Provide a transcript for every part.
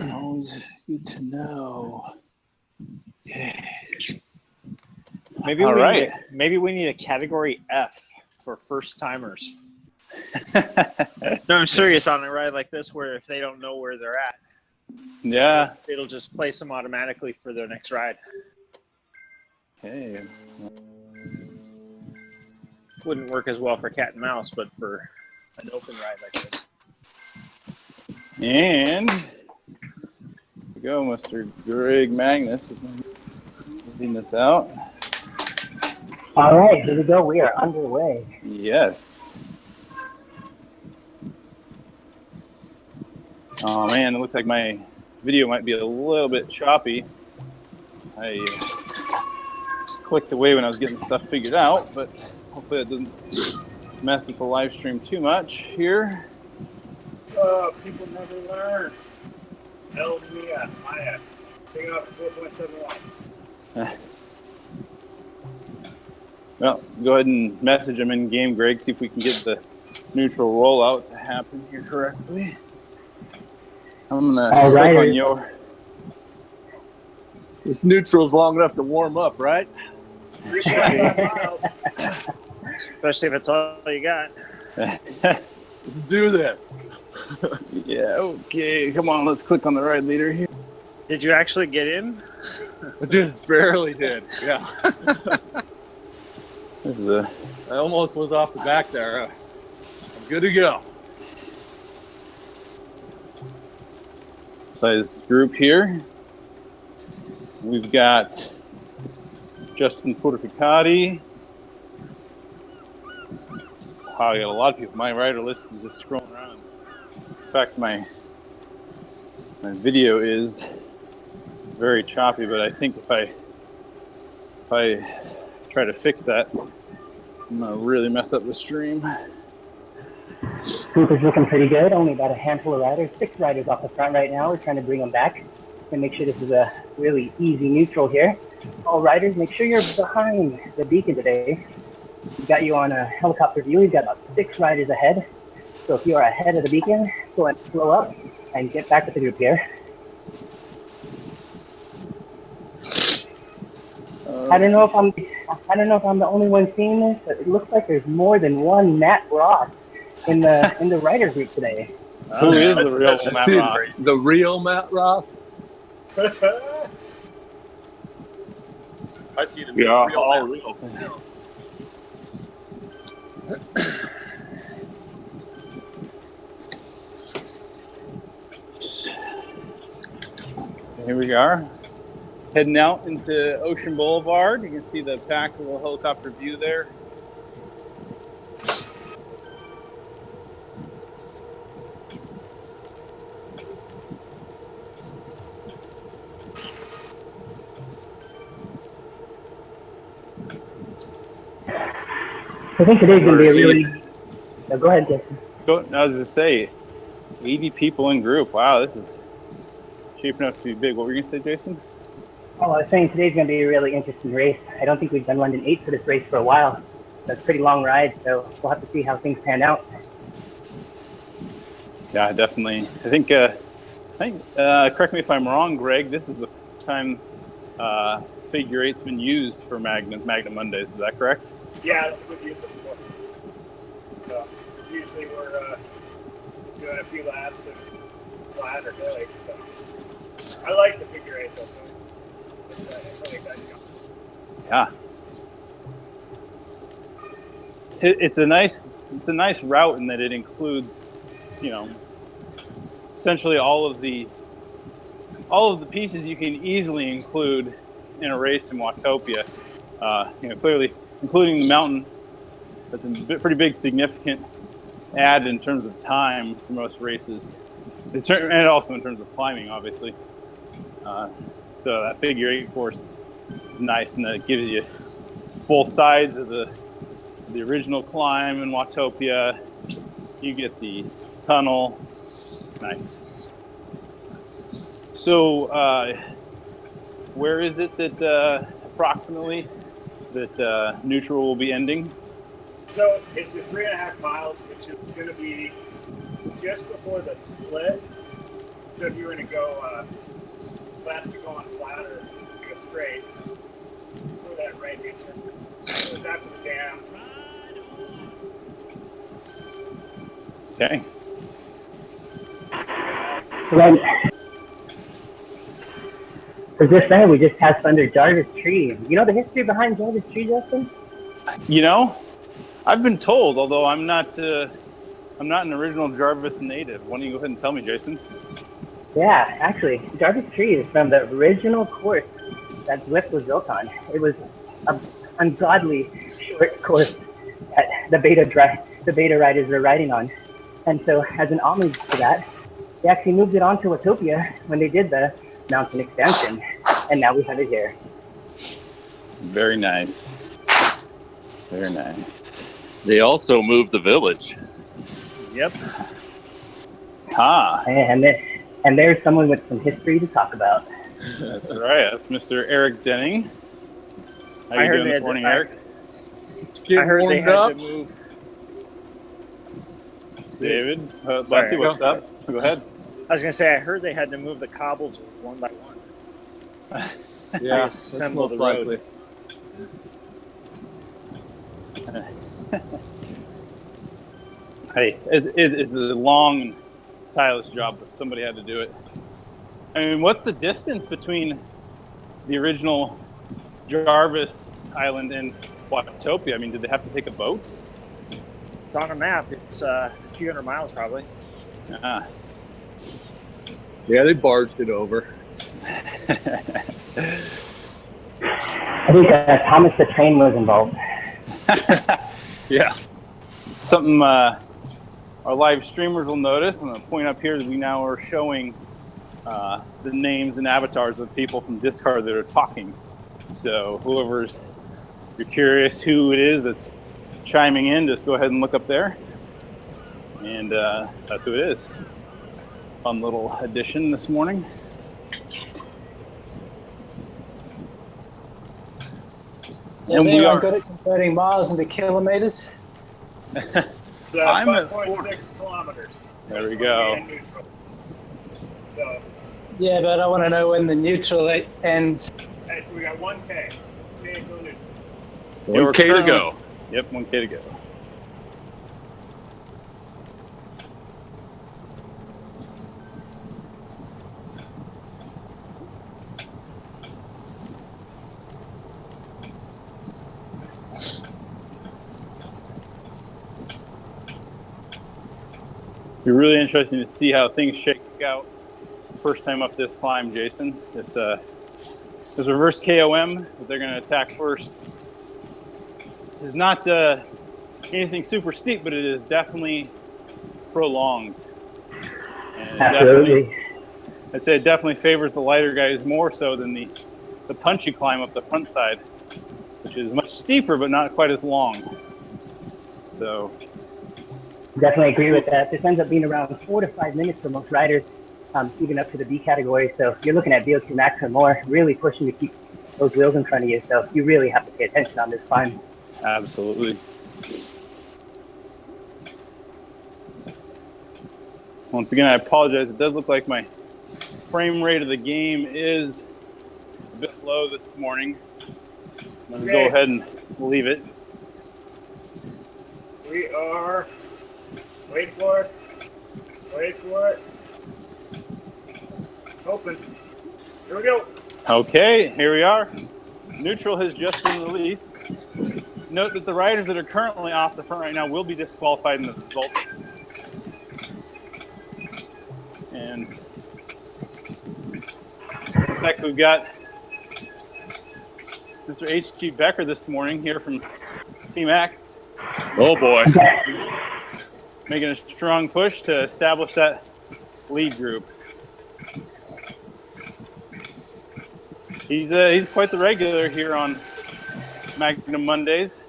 Always good to know. Yeah. Maybe we need a category F for first timers. No, I'm serious on a ride like this where if they don't know where they're at, Yeah. it'll just place them automatically for their next ride. Okay. Wouldn't work as well for cat and mouse, but for an open ride like this. And here we go, Mr. Greg Magnus is leading this out. All right, here we go. We are underway. Yes. Oh man, it looks like my video might be a little bit choppy. I clicked away when I was getting stuff figured out, but hopefully that doesn't mess with the live stream too much here. Oh, people never learn. Hell yeah, Maya. Take off 4.71. Well, go ahead and message them in game, Greg. See if we can get the neutral rollout to happen here correctly. I'm gonna click on your. This neutral's long enough to warm up, right? Especially if it's all you got. Let's do this. Yeah, okay. Come on, let's click on the ride leader here. Did you actually get in? I just barely did. Yeah. This is I almost was off the back there. I'm good to go. sized group here. We've got Justin Portificati. Wow, I got a lot of people. My rider list is just scrolling around. In fact, my video is very choppy, but I think if I try to fix that, I'm gonna really mess up the stream. Group is looking pretty good. Only about a handful of riders, 6 riders off the front right now. We're trying to bring them back and make sure this is a really easy neutral here. All riders, make sure you're behind the beacon today. We've got you on a helicopter view. We've got about 6 riders ahead. So if you are ahead of the beacon, go ahead and slow up and get back with the group here. I don't know if I'm the only one seeing this, but it looks like there's more than one Matt Ross in the rider group today. Who is the real Matt Ross? The real Matt Ross? I see the Yeah, real all Matt. real. Here we are, heading out into Ocean Boulevard. You can see the packed little helicopter view there. I think today's going to be a really... No, go ahead, Jason. I was going to say, 80 people in group. Wow, this is shaping up to be big. What were you going to say, Jason? Oh, I was saying today's going to be a really interesting race. I don't think we've done London 8 for this race for a while. It's a pretty long ride, so we'll have to see how things pan out. Yeah, definitely. I think correct me if I'm wrong, Greg, this is the first time figure 8's been used for Magnum mOnDayZ. Is that correct? Yeah, we've used it before. So usually we're doing a few laps and flat or hilly. So I like the figure 8 though. So it's really exciting. Yeah. It's a nice route in that it includes, essentially all of the pieces you can easily include in a race in Watopia. Clearly, including the mountain. That's a pretty big, significant add in terms of time for most races, and also in terms of climbing, obviously. So that figure 8 course is nice, and that it gives you both sides of the original climb in Watopia. You get the tunnel. Nice. So where is it that approximately that neutral will be ending? So it's the 3.5 miles, which is going to be just before the split. So if you were to go left to go on flat or go straight, go that right hand turn. So it's after the dam. Okay. Right. I was just saying, we just passed under Jarvis Tree. You know the history behind Jarvis Tree, Justin? You know, I've been told, although I'm not an original Jarvis native. Why don't you go ahead and tell me, Jason? Yeah, actually, Jarvis Tree is from the original course that Zwift was built on. It was an ungodly short course that the beta riders were riding on. And so as an homage to that, they actually moved it on to Watopia when they did the mountain expansion. And now we have it here. Very nice. Very nice. They also moved the village. Yep. Ah, And there's someone with some history to talk about. that's right. That's Mr. Eric Denning. How you doing this morning, Eric? I heard they had to move. David, Sorry, Leslie, what's up? Go ahead. I was gonna say I heard they had to move the cobbles one by one. Yeah, that's assemble most the road. likely. Hey, it's a long, tireless job, but somebody had to do it. I mean, what's the distance between the original Jarvis Island and Watopia? I mean, did they have to take a boat? It's on a map. It's a few hundred miles probably. Ah. Yeah, they barged it over. I think Thomas the Train was involved. Yeah. Something our live streamers will notice. I'm going to point up here that we now are showing the names and avatars of people from Discard that are talking. So if you're curious who it is that's chiming in, just go ahead and look up there. And that's who it is. Fun little addition this morning. So is anyone good at converting miles into kilometers? It's I'm at 5.6 kilometers. There we go. And neutral. So, Yeah, but I want to know when the neutral ends. hey, so we got 1K. K included. Yeah, we're 1K to currently- go. Yep, 1K to go. Be really interesting to see how things shake out first time up this climb, Jason. This reverse KOM that they're going to attack first is not anything super steep, but it is definitely prolonged. And Absolutely. I'd say it definitely favors the lighter guys more so than the punchy climb up the front side, which is much steeper but not quite as long. So Definitely agree with that. This ends up being around 4 to 5 minutes for most riders, even up to the B category. So you're looking at VO2 max or more, really pushing to keep those wheels in front of you. So you really have to pay attention on this climb. absolutely. Once again, I apologize. It does look like my frame rate of the game is a bit low this morning. I'm going to go ahead and leave it. We are. Wait for it. Wait for it. Open. Here we go. Okay, here we are. Neutral has just been released. Note that the riders that are currently off the front right now will be disqualified in the results. And in fact, we've got Mr. H.G. Becker this morning here from Team X. Oh boy. Making a strong push to establish that lead group. He's quite the regular here on Magnum mOnDayZ.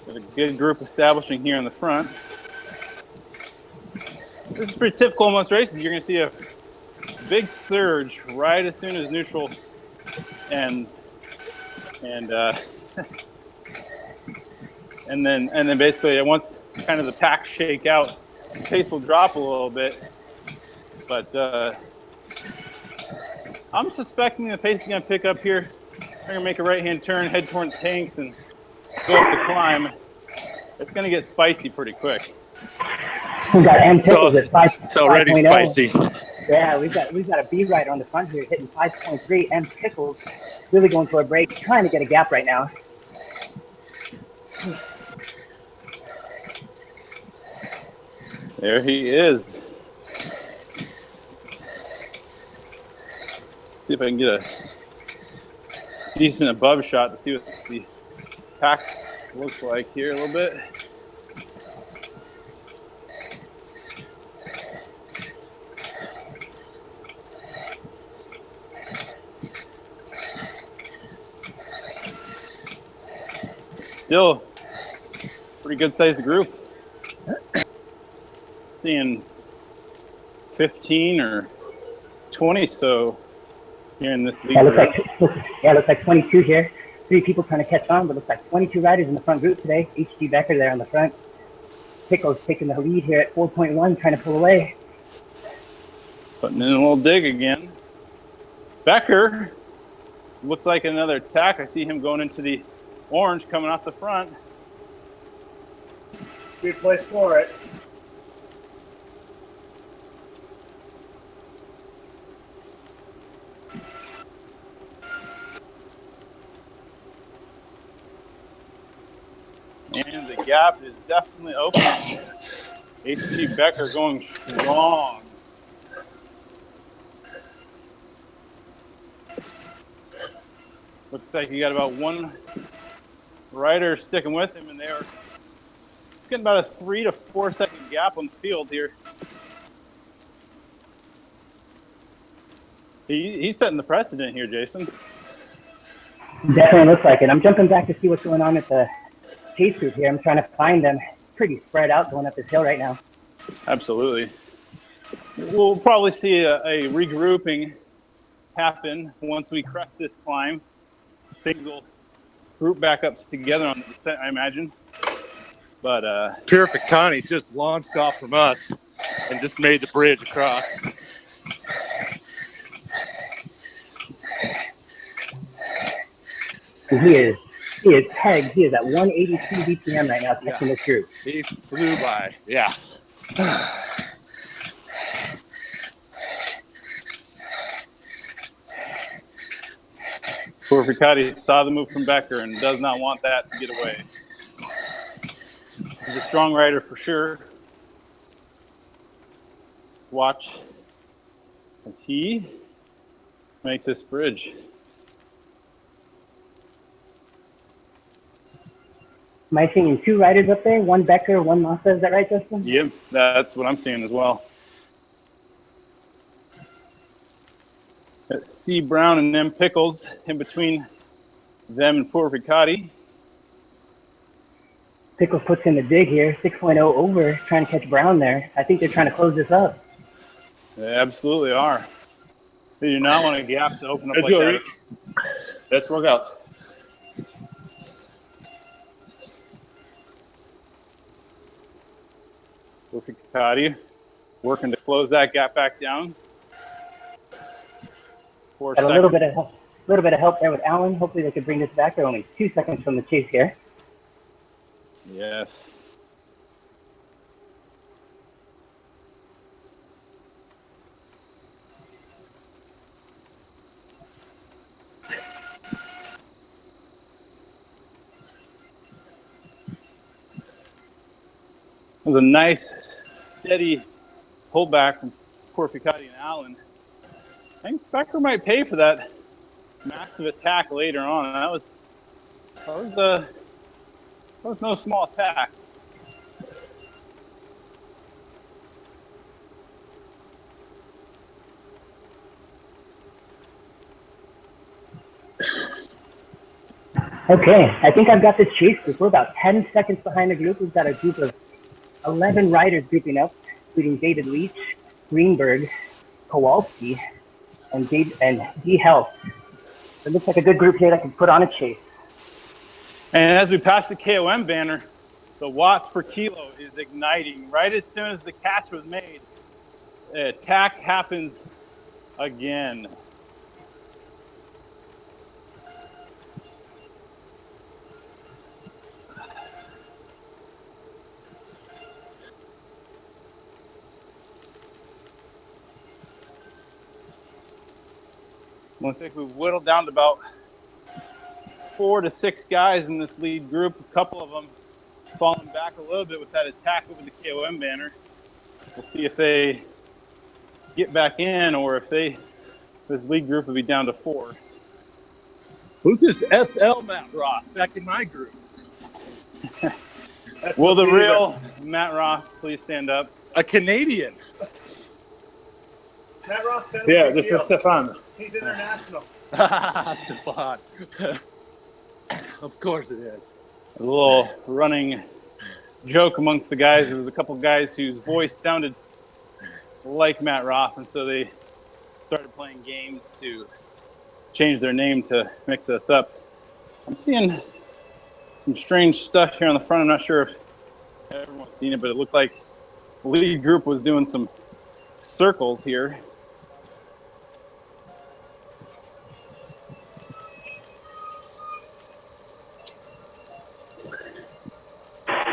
Got a good group establishing here in the front. This is pretty typical in most races. You're going to see a big surge right as soon as neutral ends. And and then basically once kind of the packs shake out, the pace will drop a little bit. But I'm suspecting the pace is going to pick up here. They're going to make a right-hand turn, head towards Hanks, and go up the climb. It's going to get spicy pretty quick. We got M Pickles at 5. It's already 5.0. spicy. Yeah, we've got a B rider on the front here hitting 5.3. M Pickles really going for a break, trying to get a gap right now. There he is. See if I can get a decent above shot to see what the packs look like here a little bit. Still pretty good sized group. Seeing 15 or 20 so here in this league. Looks like 22 here. 3 people trying to catch on, but looks like 22 riders in the front group today. H.G. Becker there on the front. Pickles taking the lead here at 4.1, trying to pull away. Putting in a little dig again. Becker looks like another attack. I see him going into the orange coming off the front. Good place for it. And the gap is definitely open. H.G. Becker going strong. Looks like you got about one rider sticking with him, and they are getting about a 3 to 4 second gap on the field here. He's setting the precedent here, Jason. Definitely looks like it. I'm jumping back to see what's going on at the chase group here. I'm trying to find them. Pretty spread out going up this hill right now. Absolutely. We'll probably see a regrouping happen once we crest this climb. Things will group back up together on the descent, I imagine. But Perfect Connie just launched off from us and just made the bridge across. He is pegged. He is at 182 BPM right now, catching this group. He flew by. Yeah. Porficati saw the move from Becker and does not want that to get away. He's a strong rider for sure. Let's watch as he makes this bridge. Am I seeing 2 riders up there? 1 Becker, 1 Massa. Is that right, Justin? Yep, that's what I'm seeing as well. C. Brown and M. Pickles in between them and Porficati. Pickles puts in the dig here, 6.0 over, trying to catch Brown there. I think they're trying to close this up. They absolutely are. They do not want a gap to open up Let's like go, that. Rick. Let's work out. Porficati working to close that gap back down. Got a little bit of help there with Allen. Hopefully they could bring this back. They're only 2 seconds from the chase here. Yes. It was a nice, steady pullback from Porficati and Allen. I think Becker might pay for that massive attack later on. That was no small attack. Okay, I think I've got this chase group. We're about 10 seconds behind the group. We've got a group of 11 riders grouping up, including David Leach, Greenberg, Kowalski, and D. Health. It looks like a good group here that can put on a chase. And as we pass the KOM banner, the watts per kilo is igniting. Right as soon as the catch was made, the attack happens again. I think we've whittled down to about 4 to 6 guys in this lead group. A couple of them falling back a little bit with that attack over the KOM banner. We'll see if they get back in or if this lead group will be down to 4. Who's this SL Matt Ross back in my group? Will the real Matt Ross please stand up? A Canadian. Matt Ross. Yeah, this is Stefan. He's international. Stefan. Of course it is. A little running joke amongst the guys. There was a couple guys whose voice sounded like Matt Ross, and so they started playing games to change their name to mix us up. I'm seeing some strange stuff here on the front. I'm not sure if everyone's seen it, but it looked like the lead group was doing some circles here.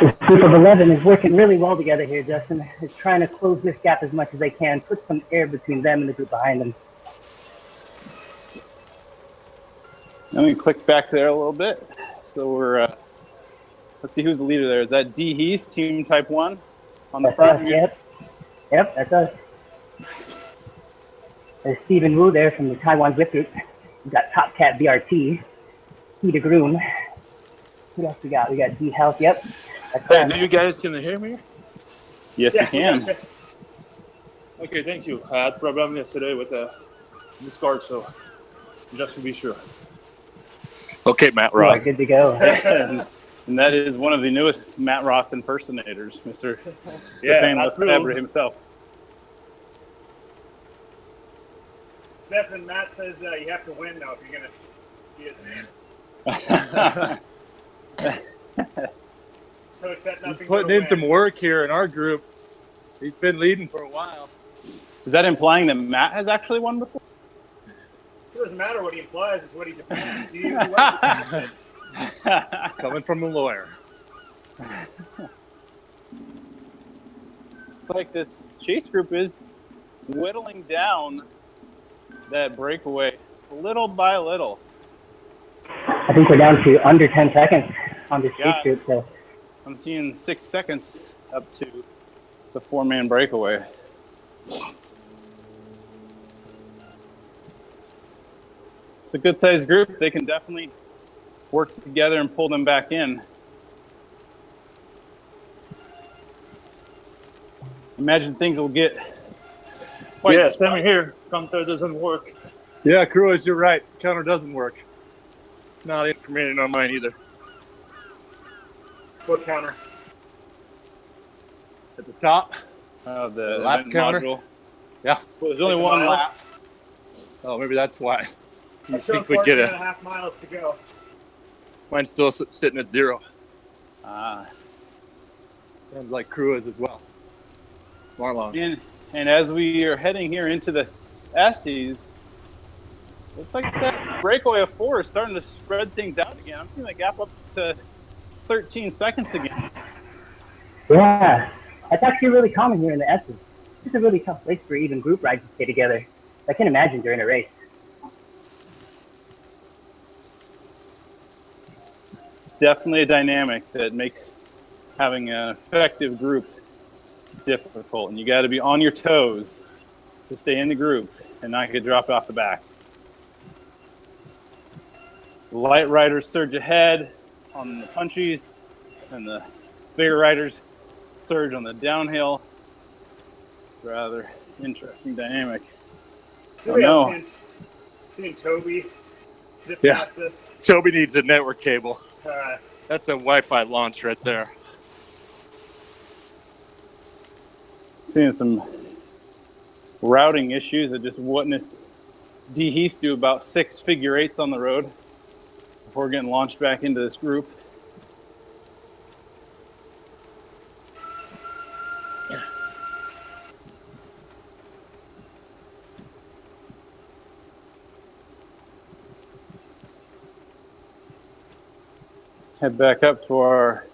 This group of 11 is working really well together here, Justin. It's trying to close this gap as much as they can, put some air between them and the group behind them. Let me click back there a little bit. So we're, let's see who's the leader there. Is that D. Heath, Team Type 1 on the That's front? us, yep, that's us. There's Stephen Wu there from the Taiwan Zwift group. We've got Top Cat BRT, Peter Groom. Who else we got? We got D Health, yep. Hey, do you guys can hear me? Yes, you can. Okay, thank you. I had a problem yesterday with the Discord, so just to be sure. Okay, Matt You Ross. are good to go. And that is one of the newest Matt Roth impersonators, Mr. Yeah, Stefan that's Lefebvre rules. himself. Stefan, Matt says you have to win now if you're going to be his man. So accept nothing He's but a putting in win. some work here in our group. He's been leading for a while. Is that implying that Matt has actually won before? It doesn't matter what he implies, it's what he demands. You what Coming from the lawyer. It's like this chase group is whittling down that breakaway little by little. I think we're down to under 10 seconds on this Yeah. chase group, so I'm seeing 6 seconds up to the 4-man breakaway. It's a good sized group. They can definitely work together and pull them back in. Imagine things will get quite Yeah, same here. Counter doesn't work. Yeah, Cruz, you're right. Counter doesn't work. It's not information on mine either. Foot counter. At the top. the lap event counter? module. Yeah. Well, there's only Like the one miles? lap. Oh, maybe that's why. I You showed think we'd get 14.5 miles to go. Mine's still sitting at 0. Ah. Sounds like Cruz as well. Marlon. And as we are heading here into the S's, looks like that breakaway of 4 is starting to spread things out again. I'm seeing the gap up to 13 seconds again. yeah, that's actually really common here in the S's. It's a really tough place for even group rides to stay together. I can imagine during a race. Definitely a dynamic that makes having an effective group difficult, and you got to be on your toes to stay in the group and not get dropped off the back. The light riders surge ahead on the punchies, and the bigger riders surge on the downhill. Rather interesting dynamic. Oh, no. Seen Toby zip Yeah. past us. Toby needs a network cable. Uh, That's a Wi-Fi launch right there. Seeing some routing issues. I just witnessed D. Heath do about 6 figure eights on the road before getting launched back into this group. head back up to our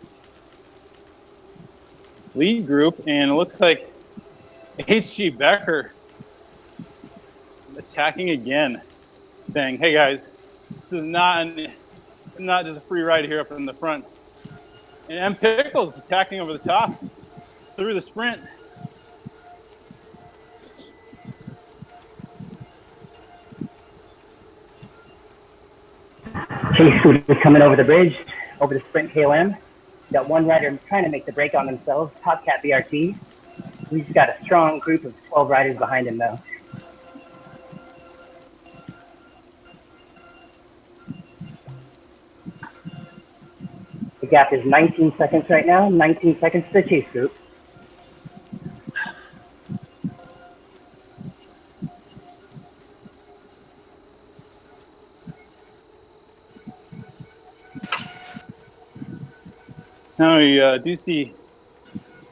lead group, and it looks like HG Becker attacking again, saying, "Hey guys, this is not just a free ride here up in the front." And M Pickles attacking over the top through the sprint. Chase Food is coming over the bridge, over the sprint KOM. Got one rider trying to make the break on themselves, Top Cat BRT. He's got a strong group of 12 riders behind him though. The gap is 19 seconds right now, 19 seconds to the Chase group. Now we do see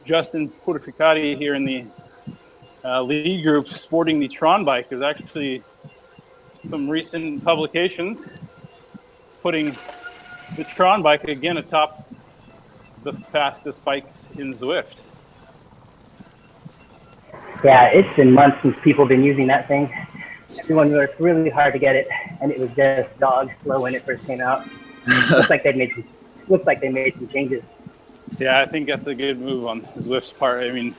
Justin Portificati here in the lead group sporting the Tron bike. There's actually some recent publications putting the Tron bike again atop the fastest bikes in Zwift. Yeah, it's been months since people have been using that thing. Everyone worked really hard to get it, and it was just dog slow when it first came out. Looks like they made some changes. Yeah, I think that's a good move on Zwift's part. I mean,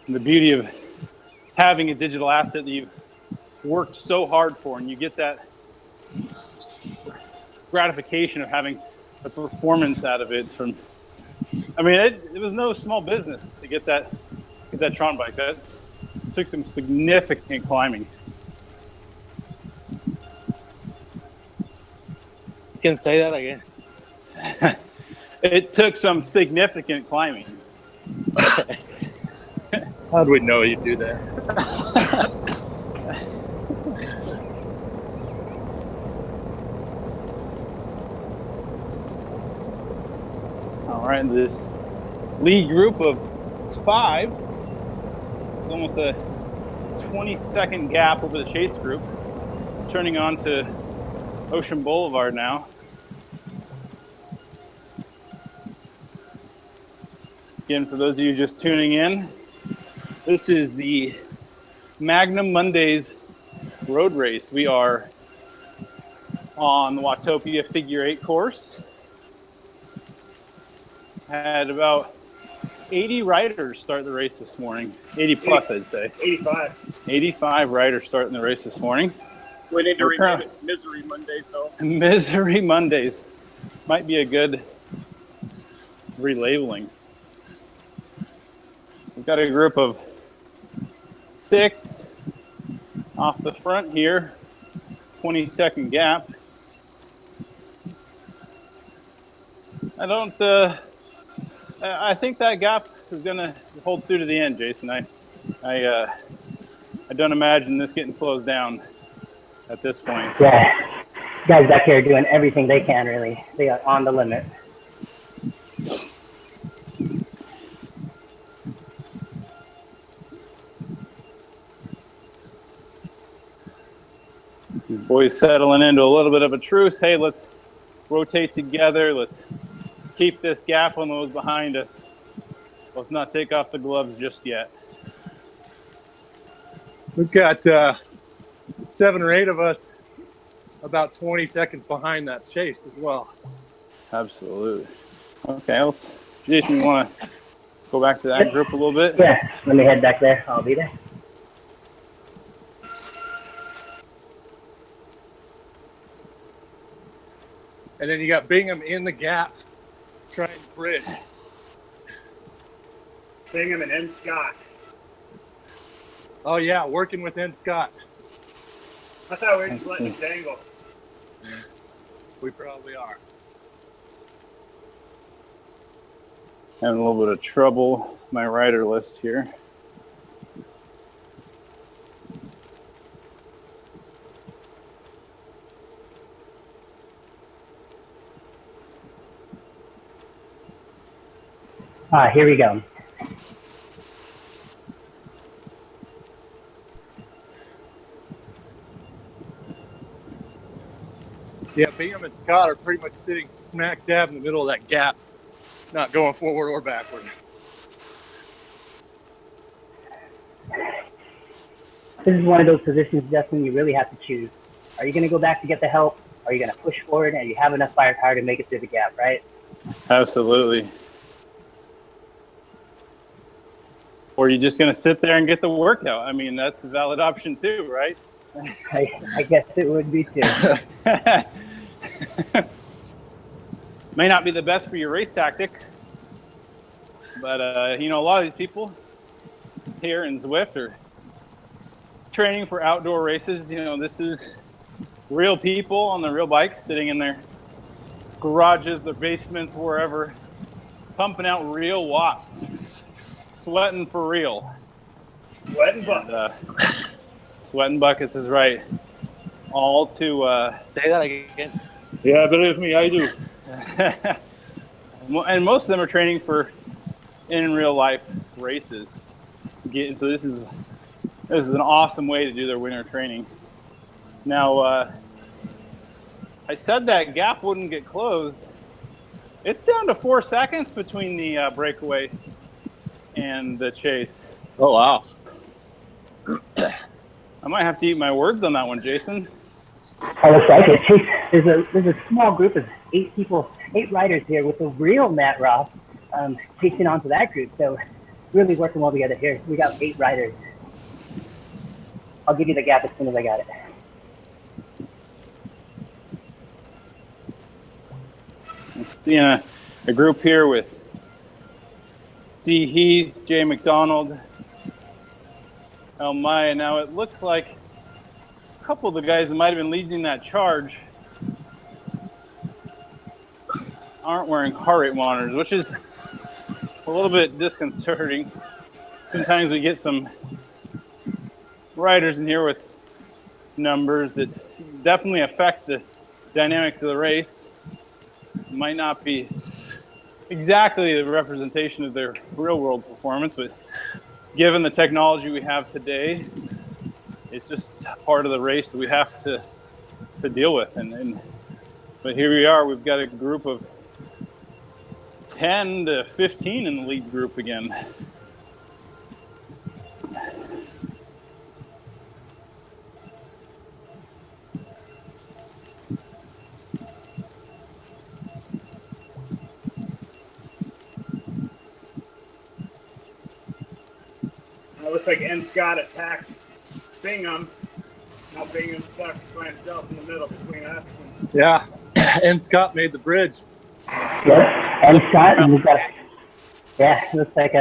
the beauty of having a digital asset that you've worked so hard for, and you get that gratification of having the performance out of it. From, I mean, it was no small business to get that Tron bike. That took some significant climbing. You can say that again. It took some significant climbing. How do we know you do that? All right, this lead group of 5, almost a 20-second gap over the Chase group, turning on to Ocean Boulevard now. Again, for those of you just tuning in, this is the Magnum mOnDayZ road race. We are on the Watopia Figure 8 course. Had about 80 riders start the race this morning. 80 plus, I'd say. 85. 85 riders starting the race this morning. We need to rename it Misery Mondays, though. Misery Mondays might be a good relabeling. We've got a group of 6 off the front here, 20-second gap. I think that gap is going to hold through to the end, Jason. I don't imagine this getting closed down at this point. Yeah, guys back here are doing everything they can, really. They are on the limit. These boys settling into a little bit of a truce. Hey, let's rotate together. Let's keep this gap on those behind us. Let's not take off the gloves just yet. We've got 7 or 8 of us about 20 seconds behind that Chase as well. Absolutely. Okay, Jason, you want to go back to that group a little bit? Yeah, let me head back there. I'll be there. And then you got Bingham in the gap trying to bridge. Bingham and N. Scott. Oh, yeah, working with N. Scott. I thought we were just letting him dangle. We probably are. Having a little bit of trouble with my rider list here. Here we go. Yeah, Bingham and Scott are pretty much sitting smack dab in the middle of that gap, not going forward or backward. This is one of those positions, Justin, you really have to choose. Are you going to go back to get the help? Are you going to push forward and you have enough firepower to make it through the gap, right? Absolutely. Or you're just going to sit there and get the workout. I mean, that's a valid option too, right? I guess it would be too. May not be the best for your race tactics, but you know, a lot of these people here in Zwift are training for outdoor races. You know, this is real people on the real bikes sitting in their garages, their basements, wherever, pumping out real watts, sweating for real. Sweating buckets. Sweating buckets is right. All to Say that again. Yeah, believe me, I do. and most of them are training for in real life races. So this is an awesome way to do their winter training. Now, I said that gap wouldn't get closed. It's down to 4 seconds between the breakaway and the chase. Oh, wow. I might have to eat my words on that one, Jason. Oh, looks like it. There's a small group of 8 people, 8 riders here with the real Matt Ross chasing onto that group. So really working well together here. We got 8 riders. I'll give you the gap as soon as I got it. It's a group here with D. Heath, Jay McDonald, Maya. Now it looks like a couple of the guys that might have been leading that charge aren't wearing heart rate monitors, which is a little bit disconcerting. Sometimes we get some riders in here with numbers that definitely affect the dynamics of the race. Might not be exactly the representation of their real world performance, but given the technology we have today, it's just part of the race that we have to deal with. But here we are, we've got a group of 10 to 15 in the lead group again. It looks like N. Scott attacked Bingham. Now Bingham's stuck by himself in the middle between us. Yeah, and Scott made the bridge. Yep, and Scott, and we've got, yeah, looks like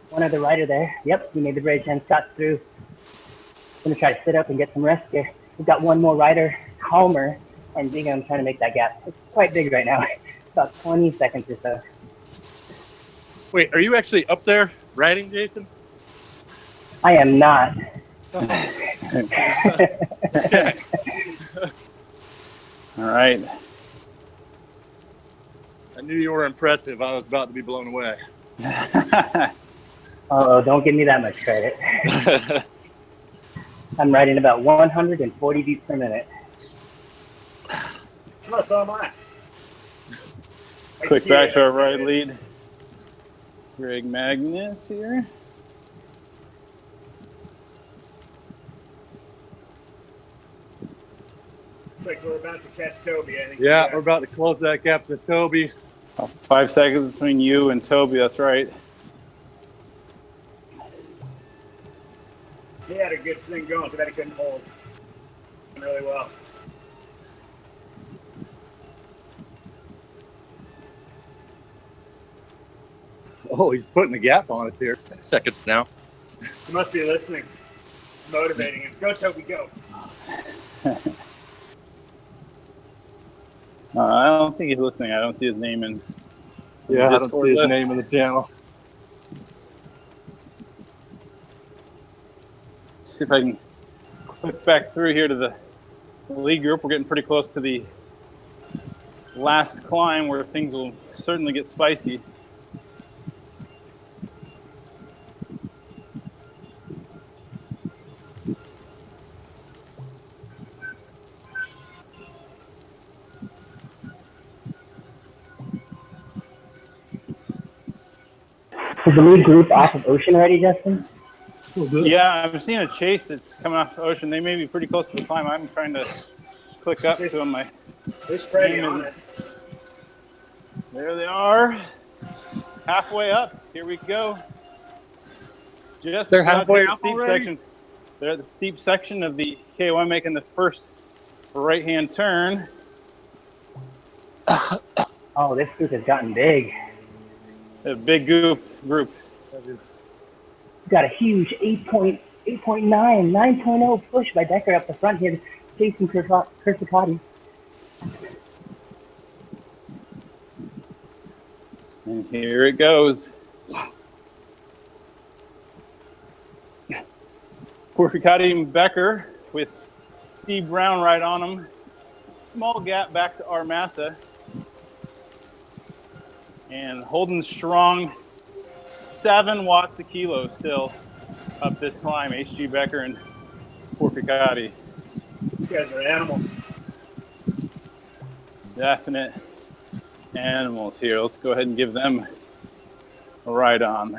one other rider there. Yep, he made the bridge, and Scott's through. Gonna try to sit up and get some rest here. We've got one more rider, Calmer, and Bingham trying to make that gap. It's quite big right now, about 20 seconds or so. Wait, are you actually up there riding, Jason? I am not. Okay. All right. I knew you were impressive. I was about to be blown away. Oh, don't give me that much credit. I'm riding about 140 beats per minute. Oh, so am I. Quick back to our right lead. Greg Magnus here. Looks like we're about to catch Toby, I think. Yeah, we're about to close that gap to Toby. 5 seconds between you and Toby, that's right. He had a good thing going, so that he couldn't hold really well. Oh, he's putting the gap on us here. 6 seconds now. He must be listening, motivating him. Go, Toby, go. I don't think he's listening. I don't see his name in Yeah, I don't Discord see his list. name in the channel. See if I can click back through here to the lead group. We're getting pretty close to the last climb where things will certainly get spicy. Is the lead group off of Ocean already, Justin? Yeah, I'm seeing a chase that's coming off the Ocean. They may be pretty close to the climb. I'm trying to click up to them. They're spreading on it. There they are. Halfway up. Here we go. Just They're about halfway there, the up steep already? section. They're at the steep section of the KOM, making the first right-hand turn. Oh, this group has gotten big. A big group. Got a huge 8.9, 9.0 push by Becker up the front here, chasing Kursakati. And here it goes. Kursakati and Becker with Steve Brown right on them. Small gap back to Armasa. And holding strong, 7 watts a kilo still up this climb. H.G. Becker and Kursakati. These guys are animals. Definite animals here. Let's go ahead and give them a ride on.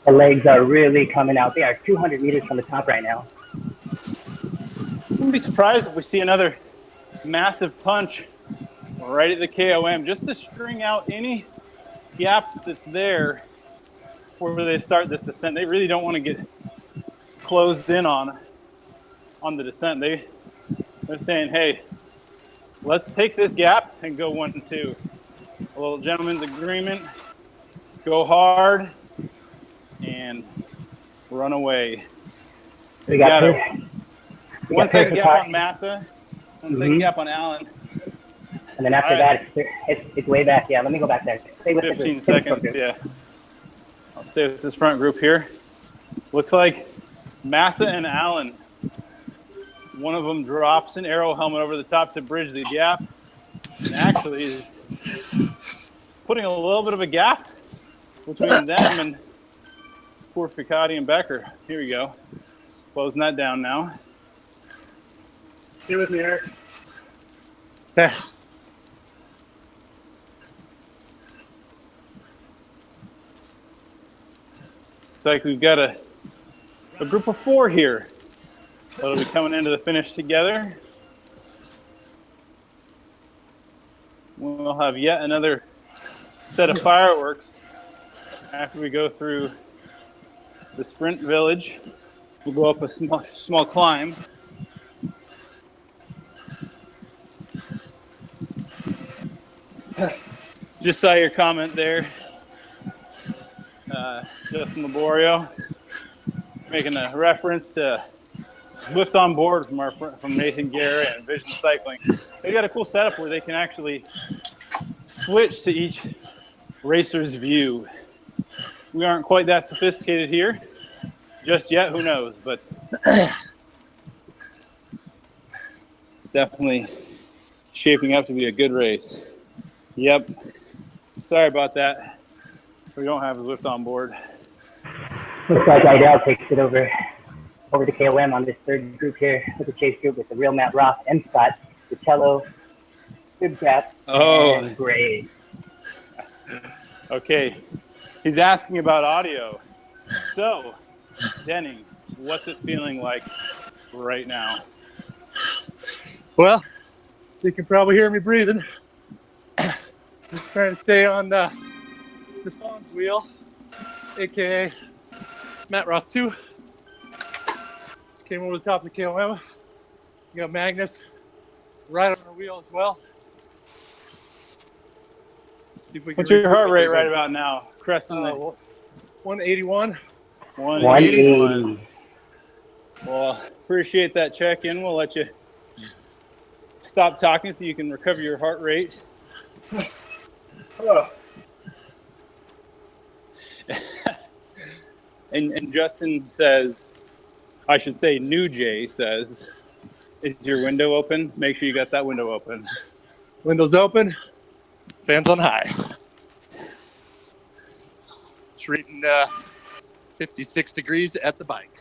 The legs are really coming out. They are 200 meters from the top right now. Wouldn't be surprised if we see another massive punch right at the KOM, just to string out any gap that's there before they start this descent. They really don't want to get closed in on the descent. They're saying, hey, let's take this gap and go 1 and 2. A little gentleman's agreement. Go hard and run away. We got a this. 1 second gap on Massa, 1 second gap on Allen. And then after that, it's way back. Yeah, let me go back there. Stay with 15 seconds, yeah. I'll stay with this front group here. Looks like Massa and Allen. One of them drops an arrow helmet over the top to bridge the gap. And actually is putting a little bit of a gap between them and poor Kursakati and Becker. Here we go. Closing that down now. Stay with me, Eric. Yeah. Looks like we've got a group of 4 here that'll be coming into the finish together. We'll have yet another set of fireworks after we go through the sprint village. We'll go up a small climb. Just saw your comment there, Justin Laborio, making a reference to Zwift on board from Nathan Garrett and Vision Cycling. They got a cool setup where they can actually switch to each racer's view. We aren't quite that sophisticated here just yet. Who knows? But it's definitely shaping up to be a good race. Yep. Sorry about that. We don't have a Zwift on board. Looks like Idell takes it over to KOM on this third group here with the chase group with the real Matt Roth, M. Scott, Vitello, Bibcap, and Gray. Okay. He's asking about audio. So, Denning, what's it feeling like right now? Well, you can probably hear me breathing. Just trying to stay on Stefan's wheel, aka Matt Roth 2. Just came over the top of the KOM. You got Magnus right on our wheel as well. See if we can. What's your heart rate right about now? Cresting the 181. 181. Well, appreciate that check-in. We'll let you stop talking so you can recover your heart rate. Oh. And Justin says, I should say New Jay says, is your window open? Make sure you got that window open. Windows open. Fans on high. Just reading 56 degrees at the bike.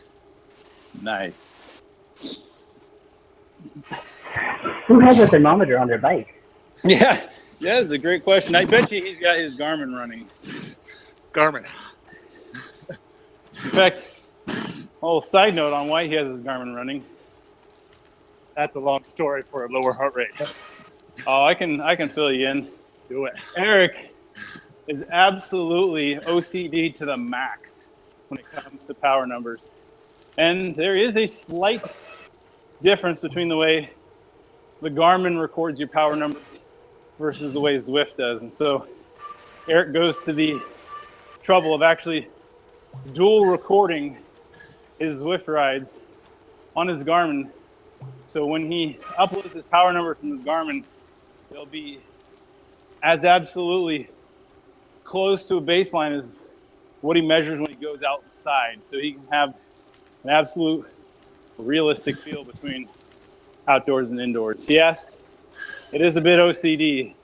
Nice. Who has a thermometer on their bike? Yeah, it's a great question. I bet you he's got his Garmin running. Garmin. In fact, a little side note on why he has his Garmin running. That's a long story for a lower heart rate. Oh, I can fill you in. Do it. Eric is absolutely OCD to the max when it comes to power numbers. And there is a slight difference between the way the Garmin records your power numbers versus the way Zwift does. And so Eric goes to the trouble of actually dual recording his Zwift rides on his Garmin. So when he uploads his power number from his Garmin, they'll be as absolutely close to a baseline as what he measures when he goes outside. So he can have an absolute realistic feel between outdoors and indoors. Yes, it is a bit OCD.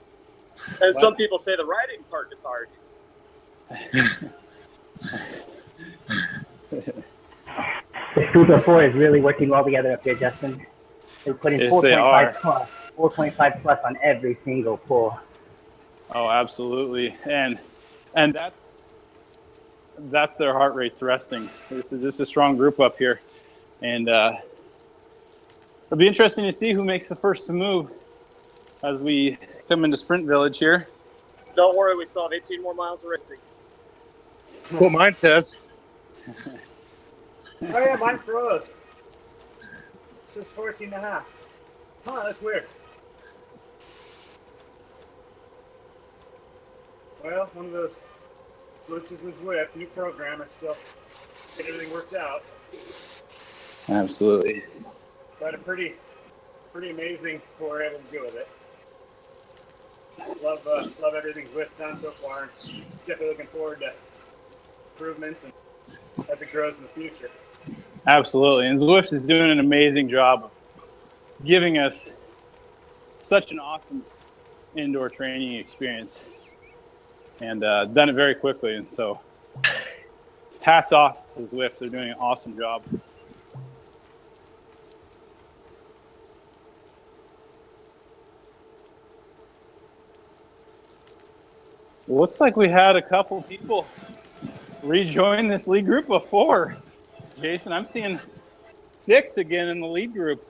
And some people say the riding part is hard. The group of four is really working well together up here, Justin. They're putting Yes, they 4.5 plus on every single pull. Oh, absolutely. And that's their heart rates resting. This is just a strong group up here. And it'll be interesting to see who makes the first to move as we come into Sprint Village here. Don't worry, we still have 18 more miles of racing. What mine says. Oh yeah, mine froze. It's just 14.5. Huh, that's weird. Well, one of those glitches with Zwift, new program, it's still get everything worked out. Absolutely. But a pretty amazing what we're able to do with it. Love everything Zwift's done so far, and definitely looking forward to improvements and as it grows in the future. Absolutely. And Zwift is doing an amazing job of giving us such an awesome indoor training experience. And done it very quickly. And so hats off to Zwift. They're doing an awesome job. Looks like we had a couple people rejoin this lead group of four. Jason, I'm seeing 6 again in the lead group.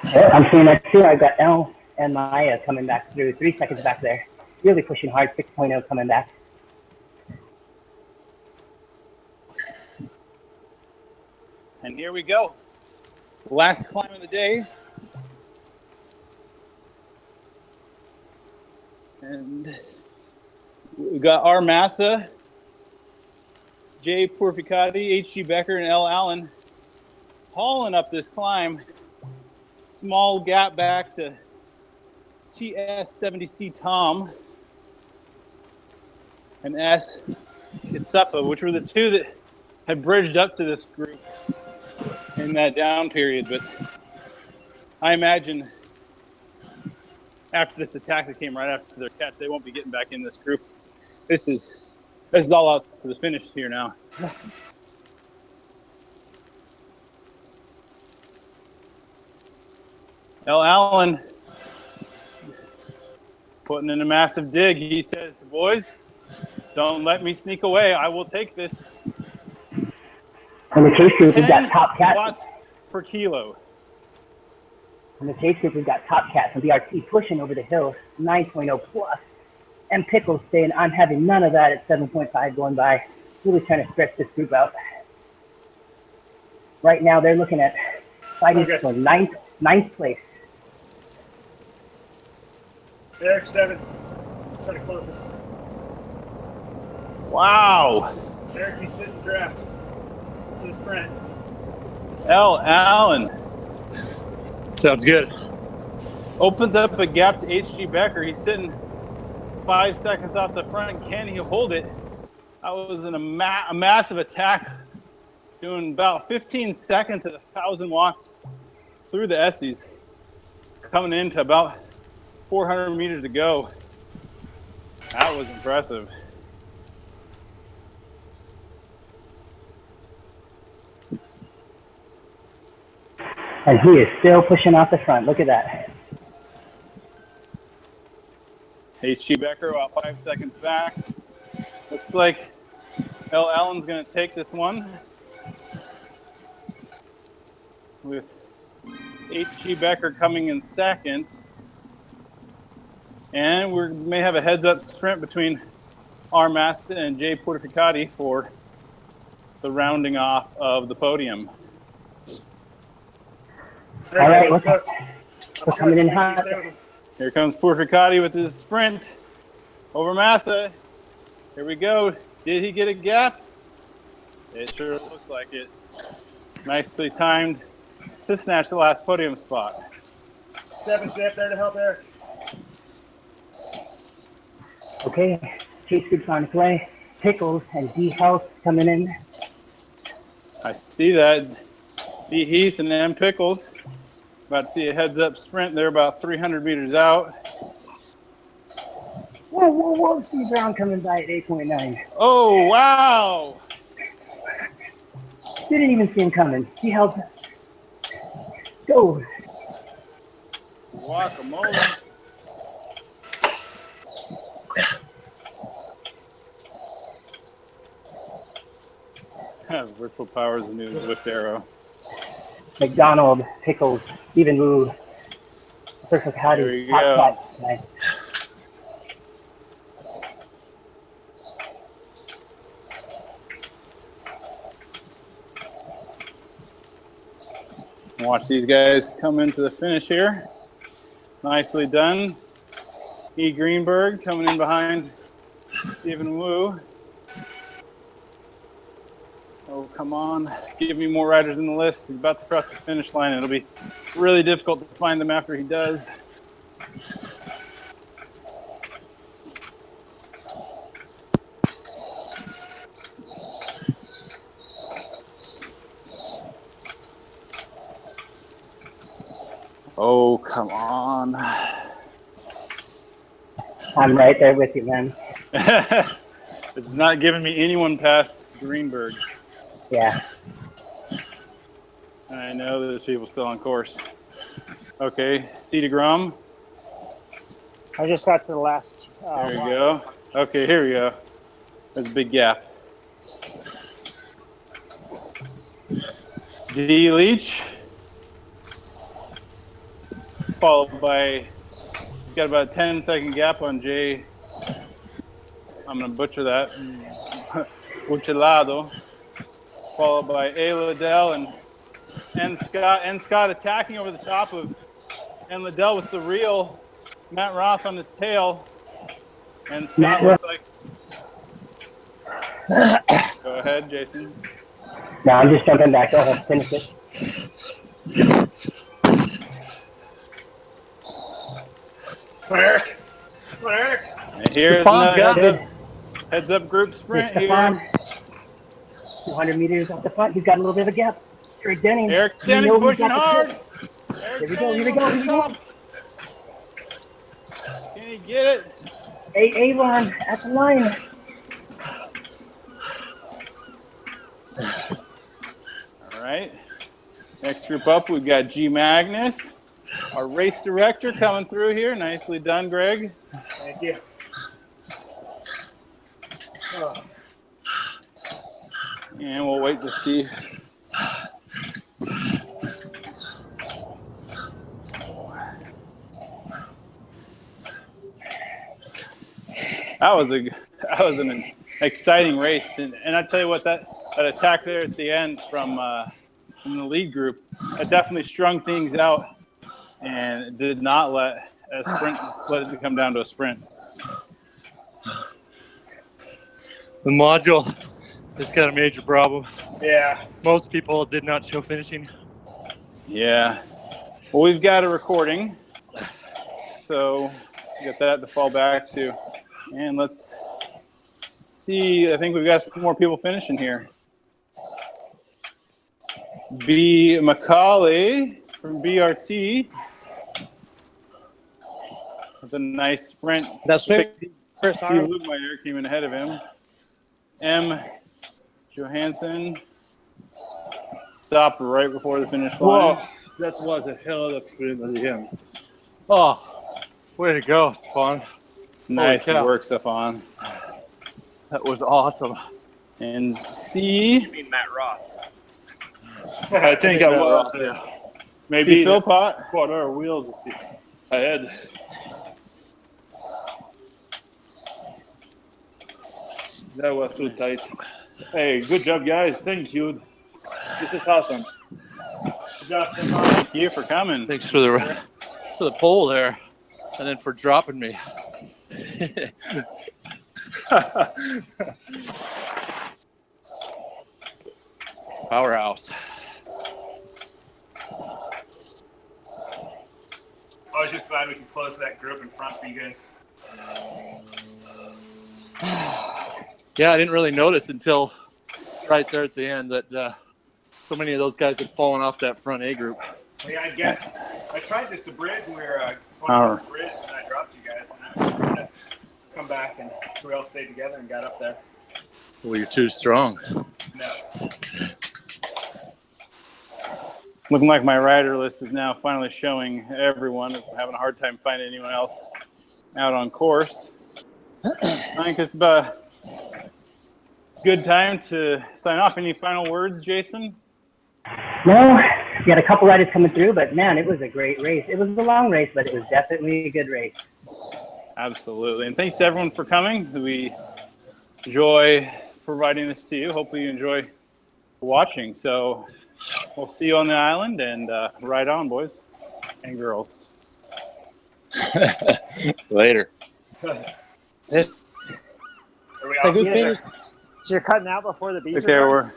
Yeah, I'm seeing that too. I've got Elle and Maya coming back through. 3 seconds back there. Really pushing hard. 6.0 coming back. And here we go. Last climb of the day. And we got R. Massa, Jay Purificati, H.G. Becker, and L. Allen hauling up this climb. Small gap back to TS70C Tom and S. Itsupa, which were the two that had bridged up to this group in that down period. But I imagine after this attack that came right after their catch, they won't be getting back in this group. This is all out to the finish here now. L. Allen putting in a massive dig. He says, boys, don't let me sneak away. I will take this. And the chase group, we've got Top Cat. Watts per kilo. In the chase group, we've got Top Cat from BRT pushing over the hill, 9.0 plus. And Pickles saying, I'm having none of that at 7.5 going by. Really trying to stretch this group out. Right now, they're looking at fighting for ninth place. Eric Steven, set it closest. Wow. Eric, he's sitting draft to the sprint. L. Allen Sounds good. opens up a gap to H.G. Becker. He's sitting 5 seconds off the front. Can he hold it? That was a massive attack, doing about 15 seconds at 1,000 watts through the Essies, coming into about 400 meters to go. That was impressive. And he is still pushing out the front. Look at that. H.G. Becker about 5 seconds back. Looks like L. Allen's going to take this one with H.G. Becker coming in second. And we may have a heads-up sprint between R. Masta and Jay Portificati for the rounding off of the podium. All right, we're coming in hot. Here comes Portificati with his sprint over Massa. Here we go. Did he get a gap? It sure looks like it. Nicely timed to snatch the last podium spot. Step there to help Eric. Okay, Chase Group's on its way. Pickles and D House coming in. I see that. D Heath and M Pickles. About to see a heads-up sprint. They're about 300 meters out. Whoa. Steve Brown coming by at 8.9. Oh, wow. Didn't even see him coming. He held. Go. Guacamole. Virtual power is the new Zwift arrow. McDonald, Pickles, Stephen Wu, Perfect There Howdy, you Hot go. Spot. Nice. Watch these guys come into the finish here. Nicely done. E. Greenberg coming in behind Stephen Wu. Oh, come on. Give me more riders in the list. He's about to cross the finish line. It'll be really difficult to find them after he does. Oh, come on. I'm right there with you, man. It's not giving me anyone past Greenberg. Yeah. I know there's people still on course. Okay, C. DeGrom. I just got to the last. There we line. go. Okay, here we go. There's a big gap. D. Leach. Followed by, got about a 10-second gap on J. I'm going to butcher that. Buchelado. Followed by A. Liddell and Scott. And Scott attacking over the top of and Liddell with the real Matt Roth on his tail. And Scott looks like. Go ahead, Jason. No, I'm just jumping back. Go ahead, finish it. Come on, Eric. And here's another heads-up group sprint here. 200 meters off the front. He's got a little bit of a gap. Eric Denning. Eric Denning pushing hard. Here we go. Can he get it? Avon at the line. All right. Next group up, we've got G. Magnus, our race director, coming through here. Nicely done, Greg. Thank you. Oh. And we'll wait to see. That was an exciting race, and I tell you what, that attack there at the end from the lead group, that definitely strung things out and did not let it come down to a sprint. The module has got a major problem. Yeah. Most people did not show finishing. Yeah. Well, we've got a recording, so get that to fall back to. And let's see. I think we've got some more people finishing here. B. Macaulay from BRT with a nice sprint. That's it. Steve Lugmeyer came in ahead of him. M. Johansson stopped right before the finish line. Whoa. That was a hell of a sprint at the end. Oh, way to go, Stefan. Nice cow. work, Stefan. That was awesome. And C. You mean Matt Roth? I think I was Yeah. maybe C. the Philpott. quarter wheels ahead. That was so tight. Hey, good job, guys. Thank you. This is awesome. Good job, Stefan. Thank you for coming. Thanks for the pole there, and then for dropping me. Powerhouse. I was just glad we could close that group in front for you guys. Yeah, I didn't really notice until right there at the end that so many of those guys had fallen off that front A group. Well, yeah, I tried this to bridge, and we were going to bridge, and I dropped you guys, and I had to come back, and we all stayed together and got up there. Well, you're too strong. No. Looking like my rider list is now finally showing everyone. I'm having a hard time finding anyone else out on course. I think it's about a good time to sign off. Any final words, Jason? No, we had a couple riders coming through, but man, it was a great race. It was a long race, but it was definitely a good race. Absolutely. And thanks to everyone for coming. We enjoy providing this to you. Hopefully you enjoy watching. So we'll see you on the island, and ride on, boys and girls. Later. Are we It's a all good together? finish. So you're cutting out before the bees Okay, are done? we're